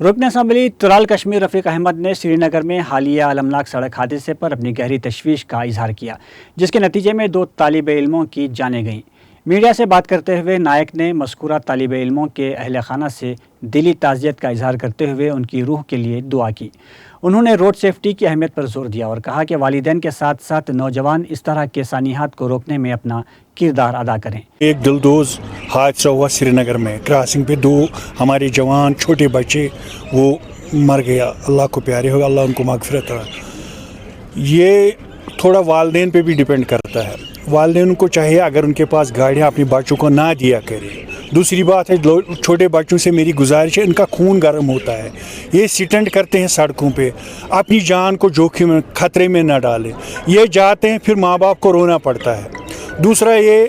رکن اسمبلی ترال کشمیر رفیق احمد نے سری نگر میں حالیہ المناک سڑک حادثے پر اپنی گہری تشویش کا اظہار کیا، جس کے نتیجے میں 2 طالب علموں کی جانیں گئیں۔ میڈیا سے بات کرتے ہوئے نائک نے مذکورہ طالب علموں کے اہل خانہ سے دلی تعزیت کا اظہار کرتے ہوئے ان کی روح کے لیے دعا کی۔ انہوں نے روڈ سیفٹی کی اہمیت پر زور دیا اور کہا کہ والدین کے ساتھ ساتھ نوجوان اس طرح کے سانحات کو روکنے میں اپنا کردار ادا کریں۔ ایک دلدوز حادثہ ہوا سری نگر میں، کراسنگ پہ 2 ہمارے جوان چھوٹے بچے وہ مر گیا۔ اللہ کو پیارے ہوگا، اللہ ان کو مغفرت ہے۔ یہ تھوڑا والدین پہ بھی ڈیپینڈ کرتا ہے، والدین کو چاہیے اگر ان کے پاس گاڑیاں اپنے بچوں کو نہ دیا کرے۔ دوسری بات ہے چھوٹے بچوں سے میری گزارش ہے، ان کا خون گرم ہوتا ہے، یہ سٹنٹ کرتے ہیں سڑکوں پہ، اپنی جان کو جوخم میں خطرے میں نہ ڈالیں، یہ جاتے ہیں پھر ماں باپ کو رونا پڑتا ہے۔ دوسرا یہ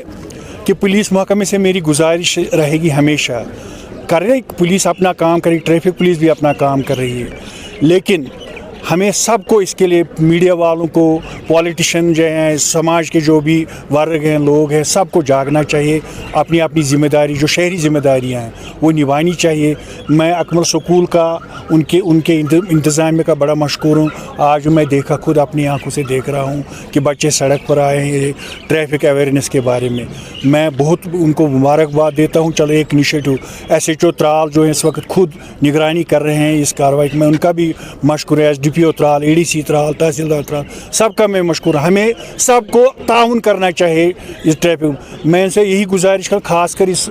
کہ پولیس محکمے سے میری گزارش رہے گی ہمیشہ کرے، پولیس اپنا کام کرے، ٹریفک پولیس بھی اپنا کام کر رہی ہے، لیکن ہمیں سب کو اس کے لیے میڈیا والوں کو، پولیٹیشین جو ہیں، سماج کے جو بھی ورگ ہیں، لوگ ہیں، سب کو جاگنا چاہیے، اپنی اپنی ذمہ داری جو شہری ذمہ داریاں ہیں وہ نبھانی چاہیے۔ میں اکمل سکول کا ان کے انتظامیہ کا بڑا مشکور ہوں۔ آج میں دیکھا، خود اپنی آنکھوں سے دیکھ رہا ہوں کہ بچے سڑک پر آئے ہیں ٹریفک اویئرنیس کے بارے میں۔ میں بہت ان کو مبارکباد دیتا ہوں۔ چلو ایک انیشیٹو SHO ترال جو اس وقت خود نگرانی کر رہے ہیں اس کارروائی میں، ان کا بھی مشکور ہے۔ SDPO ترال، ADC ترال، تحصیلدار ترال، سب کا میں مشکور ہوں۔ ہمیں سب کو تعاون کرنا چاہیے اس ٹریفک۔ میں ان سے یہی گزارش کر، خاص کر اس